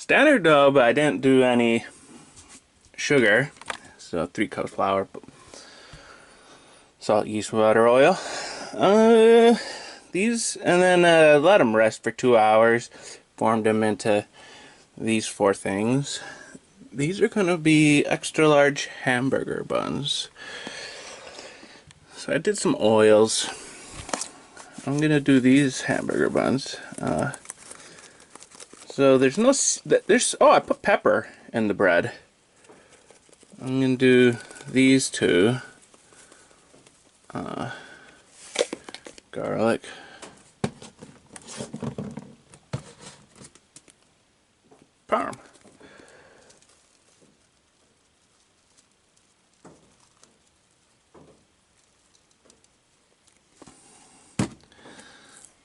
standard dough, but I didn't do any sugar. So 3 cups flour, salt, yeast, water, oil. These, and then let them rest for 2 hours. Formed them into these 4 things. These are going to be extra large hamburger buns. So I did some oils. I'm going to do these hamburger buns. So there's no, oh, I put pepper in the bread. I'm going to do these 2. Garlic. Parm.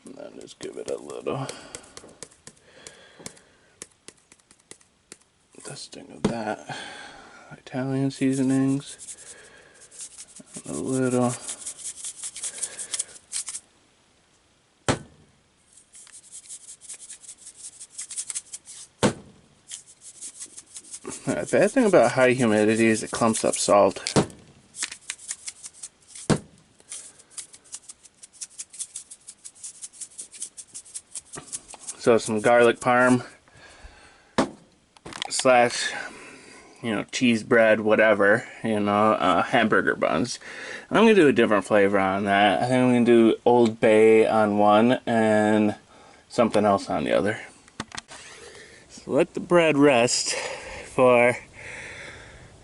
And then just give it a little dusting of that. Italian seasonings. A little the bad thing about high humidity is it clumps up salt. So some garlic parm slash, cheese bread, whatever, hamburger buns. I'm going to do a different flavor on that. I think I'm going to do Old Bay on one and something else on the other. So let the bread rest for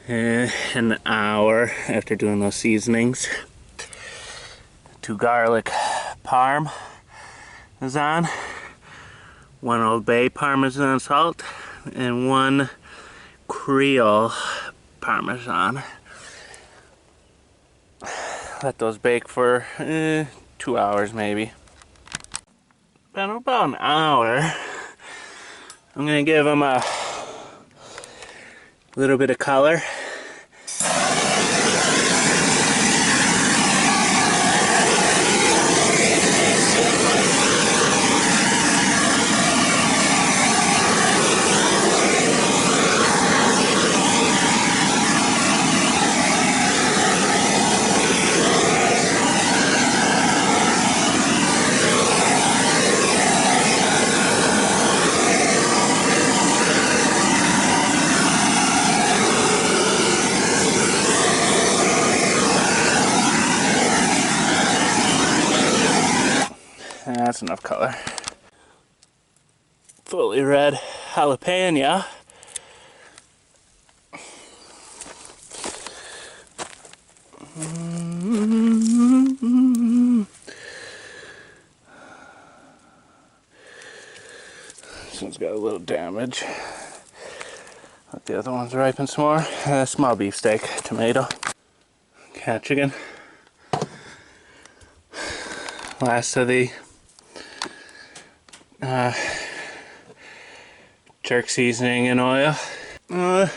an hour after doing those seasonings. 2 garlic parm is on, 1 Old Bay Parmesan salt, and 1 Creole Parmesan. Let those bake for 2 hours maybe. Been about an hour. I'm gonna give them a little bit of color. That's enough color. Fully red jalapeno. This one's got a little damage. Let the other ones ripen some more. Small beefsteak, tomato, cat chicken. Last of the jerk seasoning and oil. Give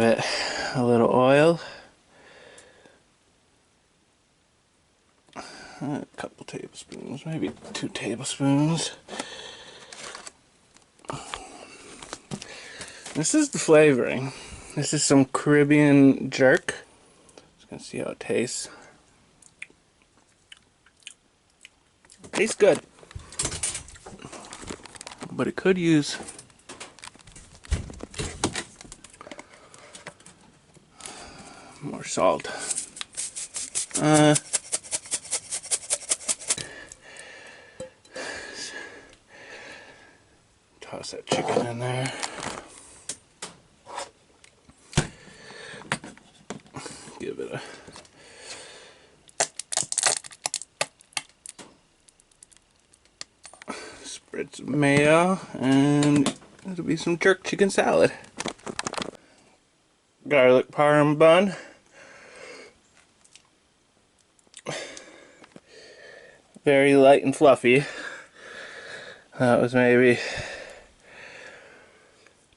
it a little oil. A couple tablespoons, maybe 2 tablespoons. This is the flavoring. This is some Caribbean jerk. Just gonna see how it tastes. Tastes good, but it could use more salt. Toss that chicken in there. Give it a spread some mayo, and it'll be some jerk chicken salad. Garlic parm bun. Very light and fluffy. That was maybe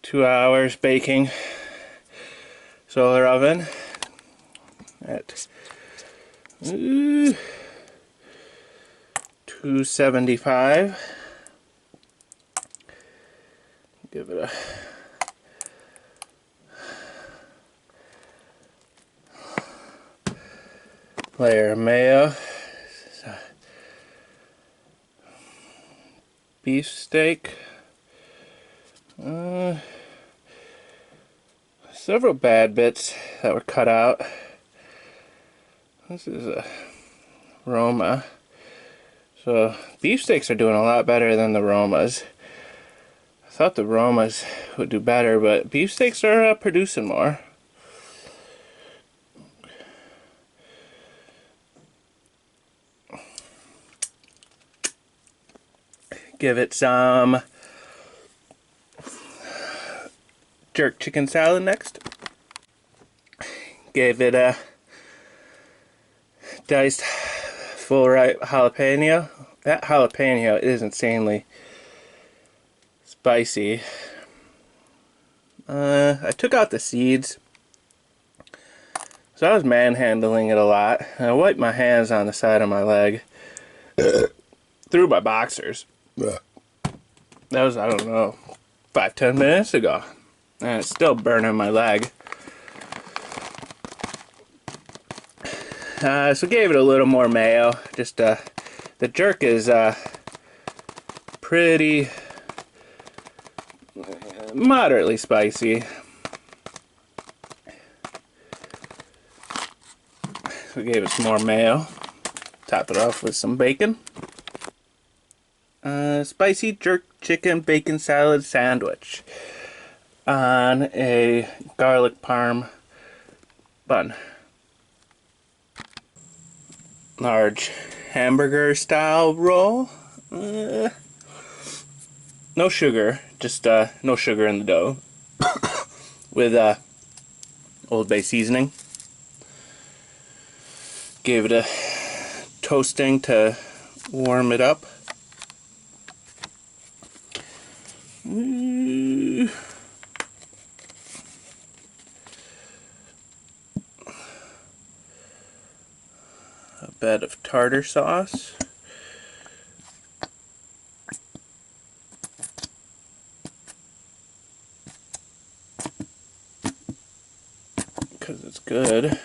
2 hours baking. Solar oven at 275. Give it a layer of mayo. Beef steak. Several bad bits that were cut out. This is a Roma. So beefsteaks are doing a lot better than the Romas. I thought the Romas would do better, but beefsteaks are producing more. Give it some jerk chicken salad next. Gave it a diced full ripe jalapeno. That jalapeno is insanely spicy. I took out the seeds, so I was manhandling it a lot. And I wiped my hands on the side of my leg through my boxers. That was, I don't know, 5-10 minutes ago, and it's still burning my leg. So gave it a little more mayo. Just the jerk is pretty moderately spicy. So gave it some more mayo. Top it off with some bacon. Spicy jerk chicken bacon salad sandwich on a garlic parm bun. Large hamburger style roll. No sugar, just no sugar in the dough. With Old Bay seasoning. Gave it a toasting to warm it up. A bed of tartar sauce. Because it's good.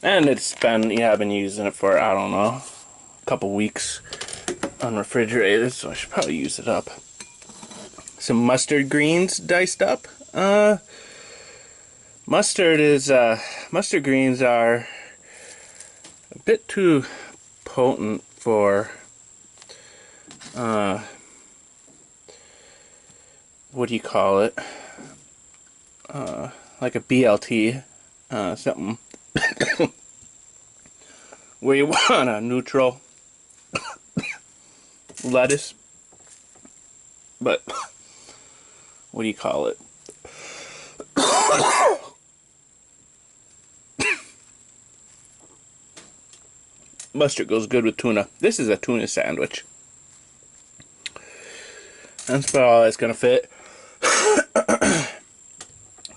And it's been, yeah, I've been using it for, I don't know, a couple weeks unrefrigerated, so I should probably use it up. Some mustard greens diced up. Mustard greens are a bit too potent for what do you call it? Like a BLT, something where you want a neutral lettuce, but what do you call it? Mustard goes good with tuna. This is a tuna sandwich. That's about all that's gonna fit.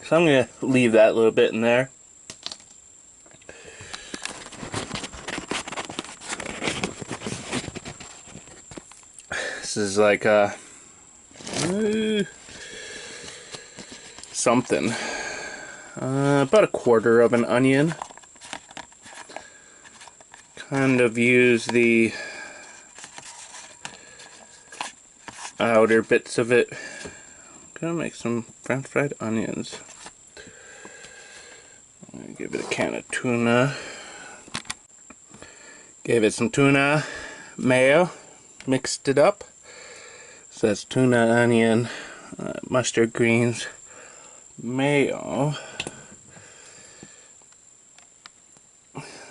So I'm gonna leave that little bit in there. This is like something. About a quarter of an onion. Kind of use the outer bits of it. Gonna make some French fried onions. I'm gonna give it a can of tuna. Gave it some tuna, mayo, mixed it up. So that's tuna, onion, mustard greens, mayo.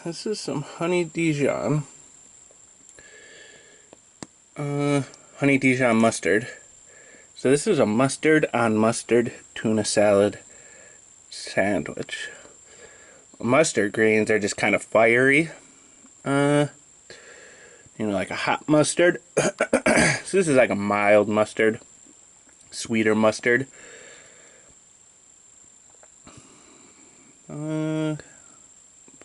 This is some honey Dijon. Honey Dijon mustard. So this is a mustard on mustard tuna salad sandwich. Mustard greens are just kind of fiery. You know, like a hot mustard. So this is like a mild mustard. Sweeter mustard.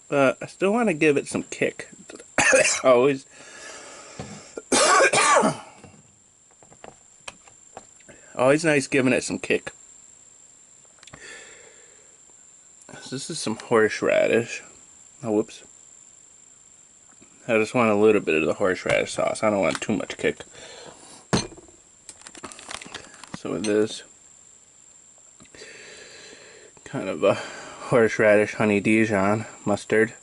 But I still want to give it some kick. Always. Always nice giving it some kick. This is some horseradish. Oh, whoops. I just want a little bit of the horseradish sauce. I don't want too much kick. So it is kind of a horseradish honey Dijon mustard.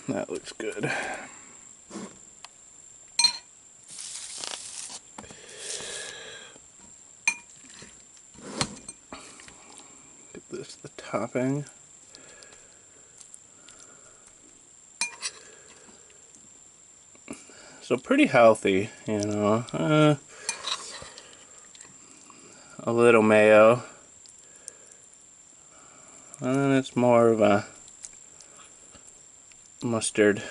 That looks good. Give this the topping. So pretty healthy, you know. A little mayo. And then it's more of a mustard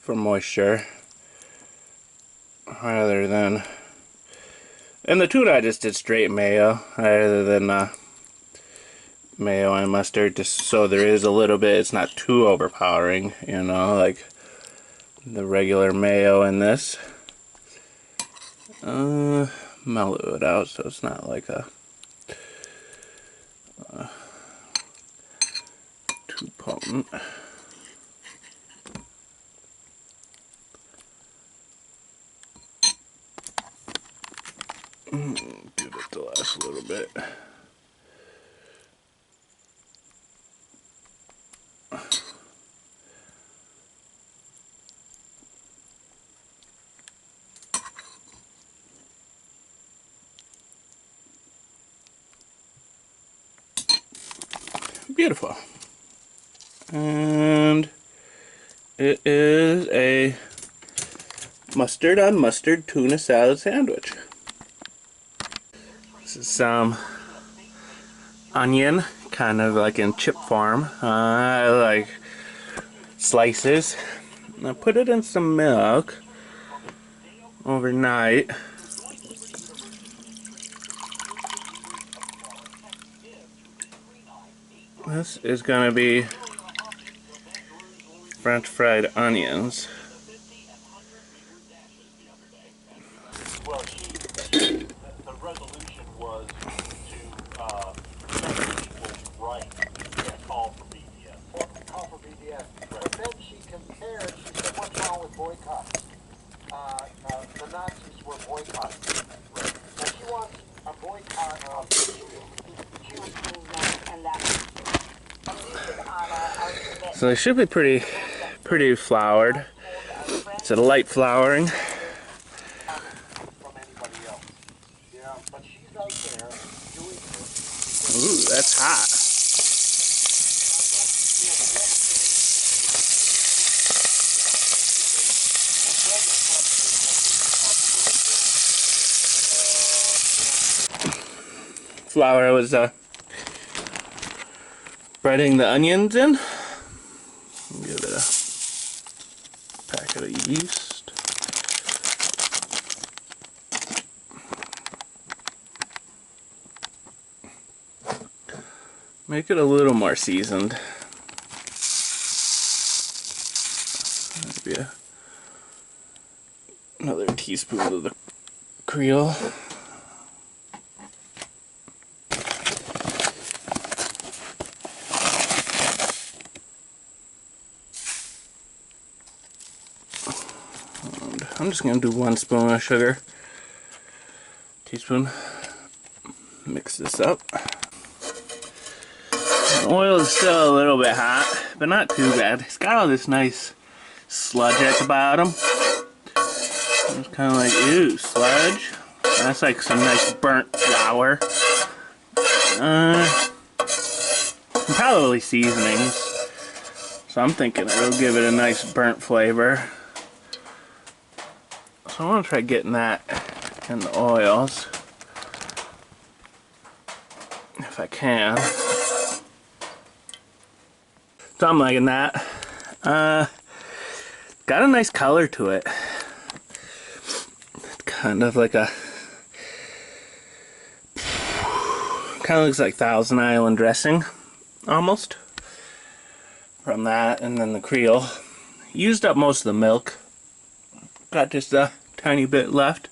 for moisture rather than, and the tuna I just did straight mayo rather than mayo and mustard, just so there is a little bit, it's not too overpowering, you know, like the regular mayo in this. Mellow it out so it's not like a too potent. Give it the last little bit. Beautiful. And it is a mustard on mustard tuna salad sandwich. This is some onion, kind of like in chip form. I like slices. I put it in some milk overnight. This is going to be French fried onions. Well, the resolution was to make people right. Call for BDS. Call for BDS. Right. But then she compared, she said, what's wrong with boycotts? The Nazis were boycotting. Right. Now she wants a boycott of Israel. So they should be pretty floured. It's a light flouring. Ooh, that's hot. Flour was spreading the onions in. Give it a packet of yeast. Make it a little more seasoned. Maybe another teaspoon of the Creole. I'm just going to do 1 spoon of sugar. Teaspoon. Mix this up. The oil is still a little bit hot, but not too bad. It's got all this nice sludge at the bottom. It's kind of like, ew, sludge. That's like some nice burnt flour. Probably seasonings. So I'm thinking it'll give it a nice burnt flavor. So I want to try getting that in the oils, if I can. So I'm liking that. Got a nice color to it. It's kind of like a, kind of looks like Thousand Island dressing, almost. From that, and then the Creole Used up most of the milk. Got just a tiny bit left.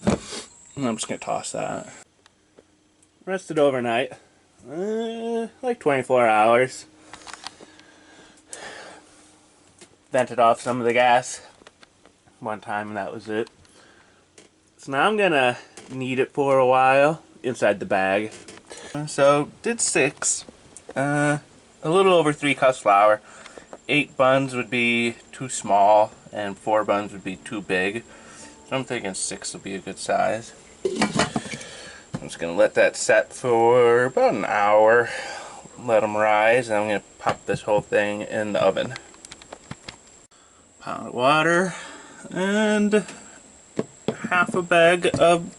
And I'm just gonna toss that. Rested overnight. Like 24 hours. Vented off some of the gas one time and that was it. So now I'm gonna knead it for a while inside the bag. So did 6. A little over 3 cups flour. 8 buns would be too small and 4 buns would be too big. So I'm thinking 6 will be a good size. I'm just gonna let that set for about an hour. Let them rise, and I'm gonna pop this whole thing in the oven. Pound of water and half a bag of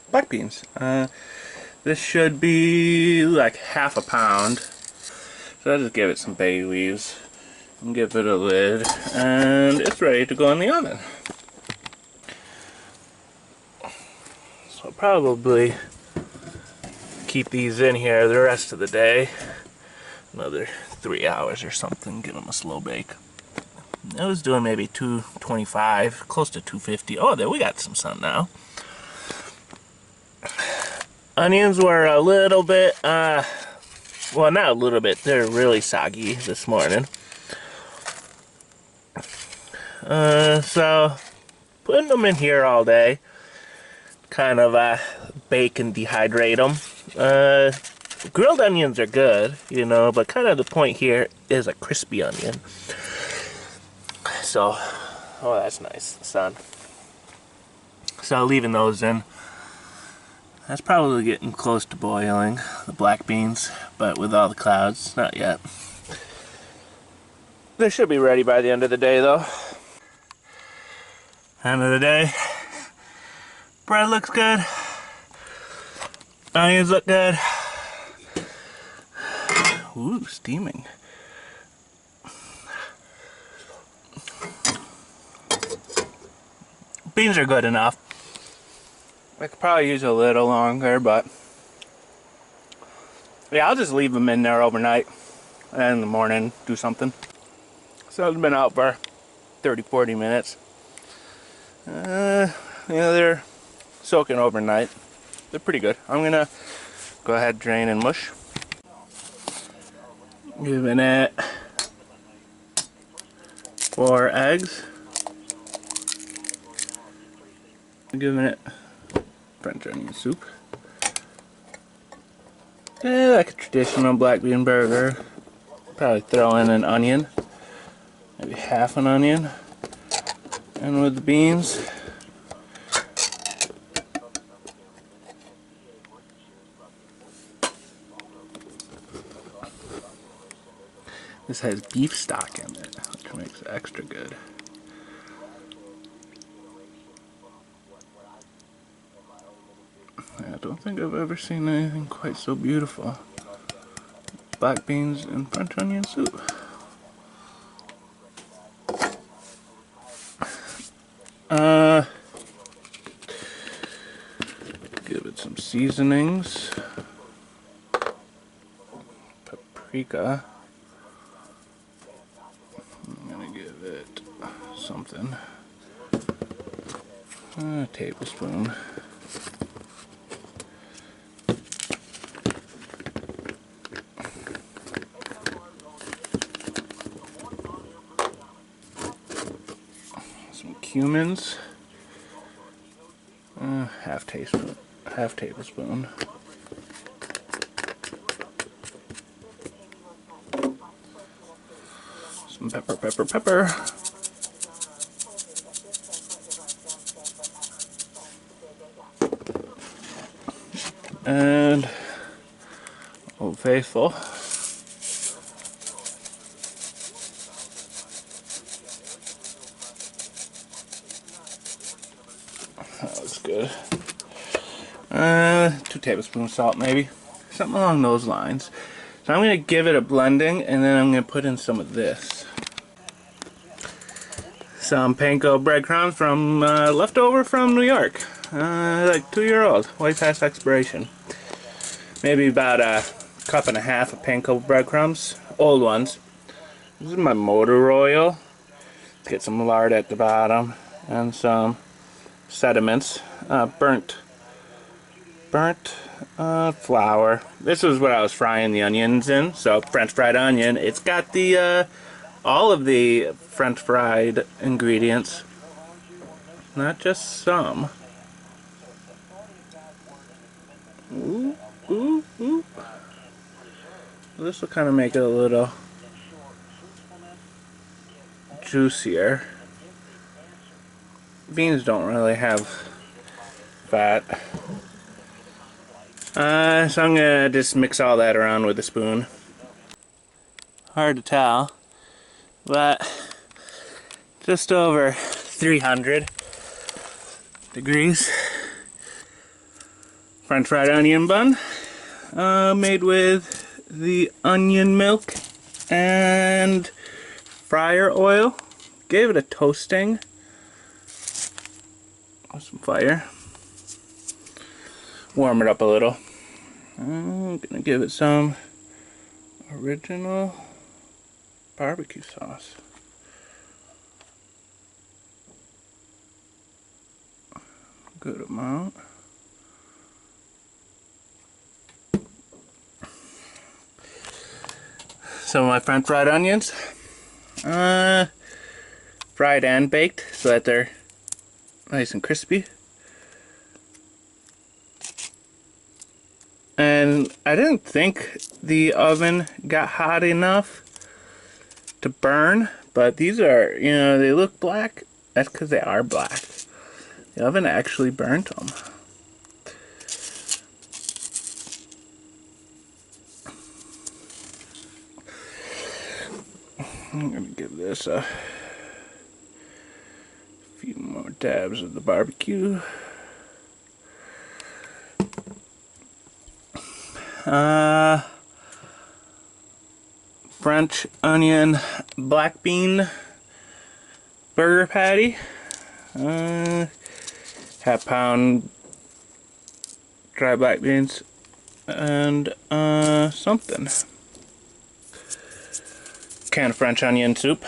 black beans. This should be like half a pound. So I'll just give it some bay leaves and give it a lid, and it's ready to go in the oven. So I'll probably keep these in here the rest of the day. Another 3 hours or something, give them a slow bake. I was doing maybe 225, close to 250. Oh, there we got some sun now. Onions were a little bit, well, not a little bit, they're really soggy this morning. So, putting them in here all day, kind of bake and dehydrate them. Grilled onions are good, you know, but kind of the point here is a crispy onion. So, oh, that's nice, sun. So, leaving those in. That's probably getting close to boiling, the black beans, but with all the clouds, not yet. They should be ready by the end of the day, though. End of the day. Bread looks good. Onions look good. Ooh, steaming. Beans are good enough. I could probably use a little longer, but yeah, I'll just leave them in there overnight and in the morning do something. So it's been out for 30-40 minutes. Yeah, they're soaking overnight. They're pretty good. I'm gonna go ahead, drain and mush. Giving it 4 eggs. Giving it French onion soup. Yeah, like a traditional black bean burger. Probably throw in an onion, maybe half an onion, and with the beans. This has beef stock in it, which makes it extra good. I don't think I've ever seen anything quite so beautiful. Black beans and French onion soup. Give it some seasonings. Paprika. I'm gonna give it something. A tablespoon. Some cumins. Half tablespoon. Some pepper. And Old Faithful. That looks good. 2 tablespoons salt maybe. Something along those lines. So I'm going to give it a blending and then I'm going to put in some of this. Some panko breadcrumbs from leftover from New York. Like 2-year-old, way past expiration. Maybe about a cup and a half of panko breadcrumbs, old ones. This is my motor oil. Get some lard at the bottom and some sediments, burnt flour. This is what I was frying the onions in. So French fried onion. It's got the all of the French fried ingredients, not just some. Ooh, ooh, ooh. This will kind of make it a little juicier. Beans don't really have fat. So I'm gonna just mix all that around with a spoon. Hard to tell, but just over 300 degrees. French fried onion bun, made with the onion milk and fryer oil. Gave it a toasting with some fire. Warm it up a little. I'm gonna give it some original barbecue sauce. Good amount. Some of my French fried onions, fried and baked so that they're nice and crispy. And I didn't think the oven got hot enough to burn, but these are, you know, they look black. That's because they are black. The oven actually burnt them. I'm gonna give this a few more dabs of the barbecue. French onion black bean burger patty. Half-pound dry black beans and something. Can of French onion soup.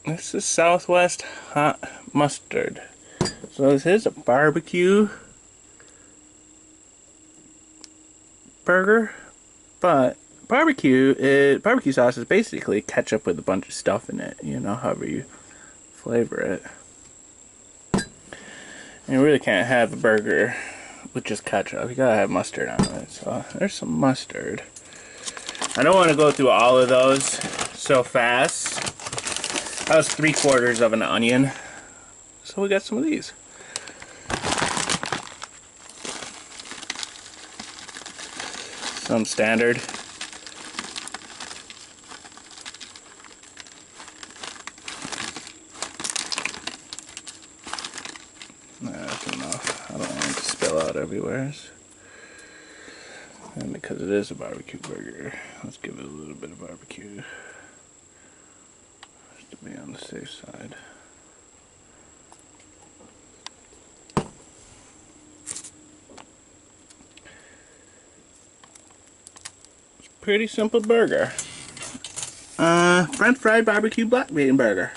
This is Southwest hot mustard. So this is a barbecue burger, but barbecue sauce is basically ketchup with a bunch of stuff in it, you know, however you flavor it. And you really can't have a burger with just ketchup. You gotta have mustard on it. So there's some mustard. I don't want to go through all of those so fast. That was 3/4 of an onion. So we got some of these. Some standard. That's enough. I don't want it to spill out everywhere. And because it is a barbecue burger, let's give it a little bit of barbecue. Just to be on the safe side. Pretty simple burger. French fried barbecue black bean burger.